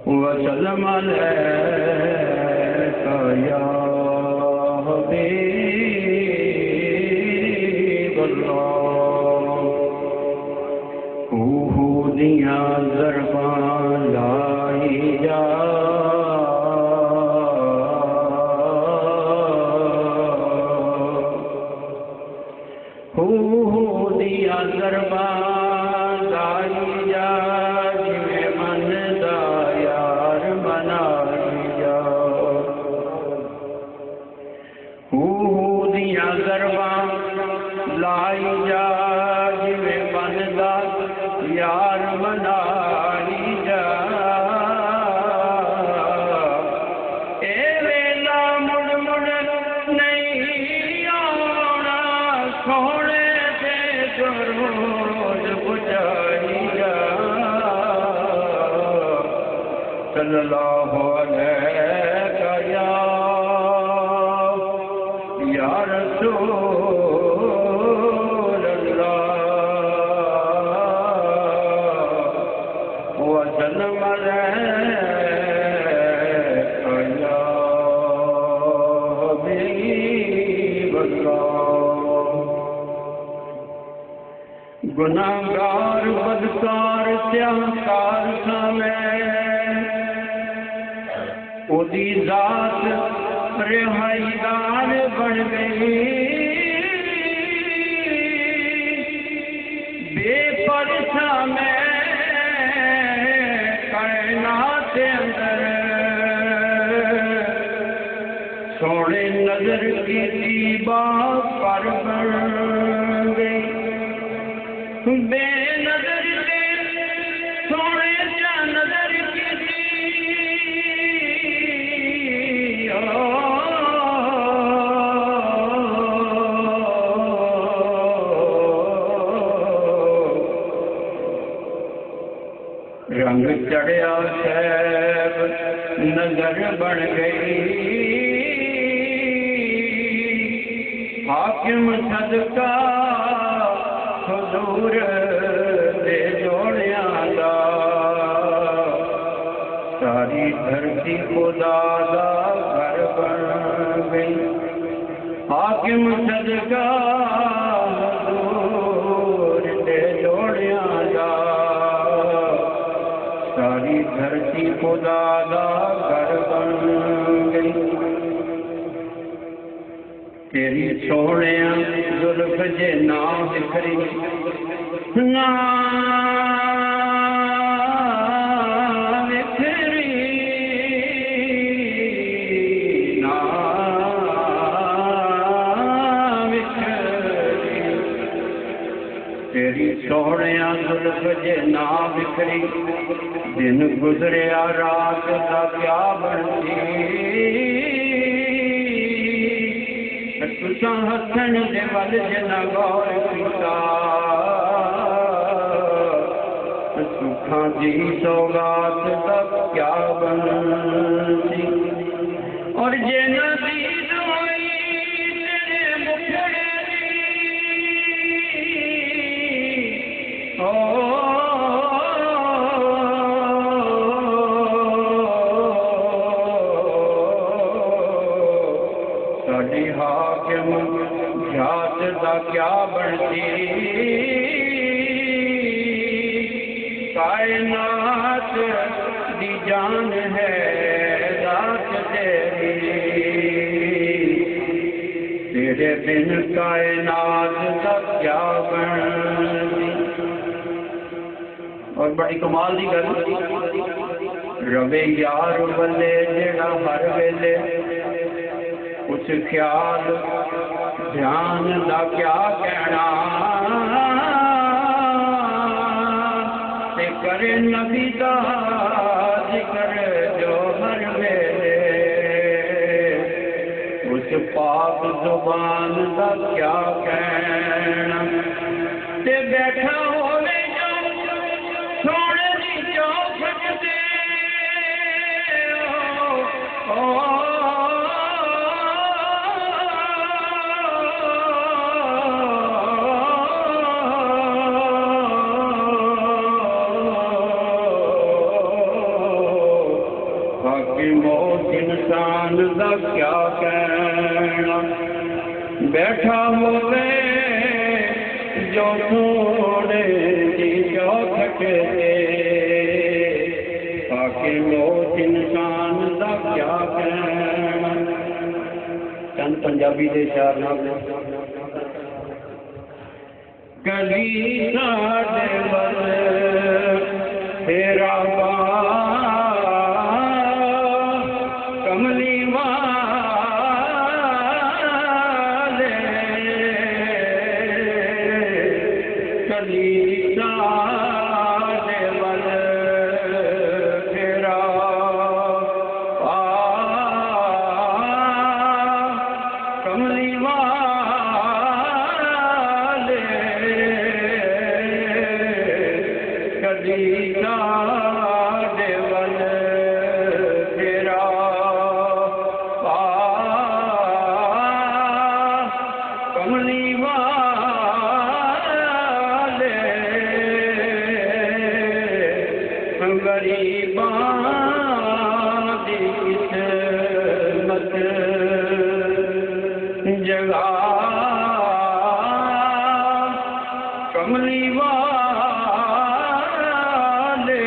वसल्लम अलैका या हबीबल्लाह। हू दियां ज़रबां लाई जा, दियां ज़रबां लाई जा, जिवें मन दा यार मनाई जा। दियां ज़रबां लाई जा, जिवें मन दा यार मनाई जा। ए वेला मुड़ मुड़ नहीं आना, सोने ते दरूद पुजाई जा। सल्लल्लाहु अलैका या रसूल अल्लाह। वसल्लम अलैका या हबीबल्लाह। गुनाहगार बदकार त्याकार सा मैं, ओदी जात रिहाईदार बन गई। बेपरसा मैं कायनात अंदर, सोने नजर की दीबा पर बन गई। बेनजर से सोने जा नजर की रंग चढ़िया सैब नजर बन गई। हाकिम सदका हुजूर दे जोड़िया दा, सारी धरती खुदा दा घर बन गई। हाकिम सदका हुजूर दे जोड़िया दा, सारी धरती खुदा दा घर बन गई। तेरी सोने जुल्फ जे ना बिखरी, ना बिखरी, ना बिखरी। तेरी सोने जुल्फ जे ना बिखरी, दिन गुजरिया रात का क्या बनती। तुसा हसन दे वल जना गौर कीता, सुखा दी सौगात का क्या बनती। और जे नदीद होई तेरे मुखड़े दी, ओ हाकिम जात दा क्या बनती। कायनात दी जान है जात तेरी, तेरे बिन कायनात दा क्या बनती। और बड़ी कमाल दी गल, रवे यार बल्ले जेड़ा हर वेले कुछ ख्याल ध्यान दा क्या कहना। ते करे नबी दा जिक्र जो हर वेले, उस पाक जुबान दा क्या कहना। ते बैठा होवे जो सोने दी चौखट ते, ओ बैठा होवे जो थोड़े जी चौखटे बाकी मौत इंसान दा क्या कहना। चंद पंजाबी दे शार नाल गली साडे वल तेरा कमली वाले गली साडे वल तेरा कमली वाले गली साडे वल तेरा कमली वाले गरीबां दी किस्मत जगा कमली वाले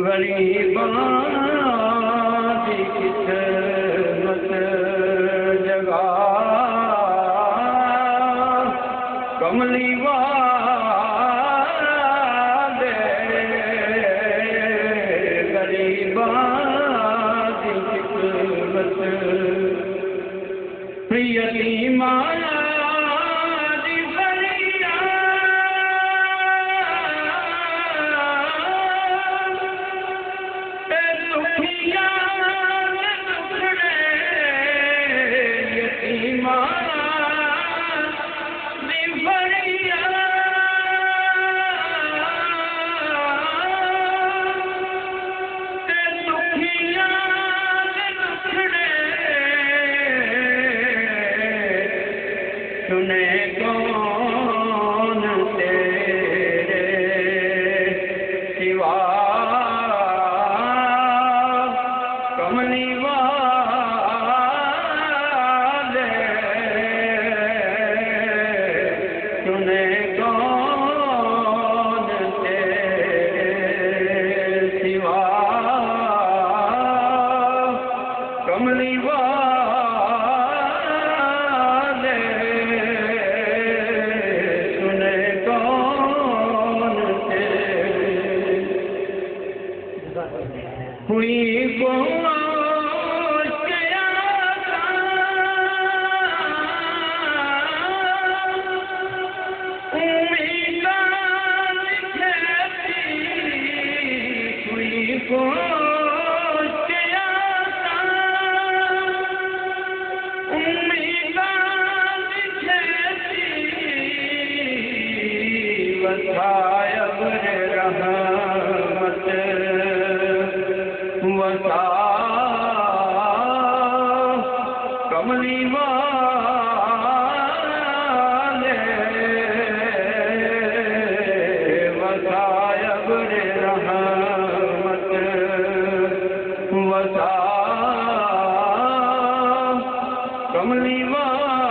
गरीबां दी किस्मत जगा कमली वाले गरीबां दी किस्मत यतीमां सुने कौन तेरे सिवा कमली वाले सुने कौन तेरे सिवा कमली हुई कमली वाले वसाय बरे रहमत वसा कमली वाले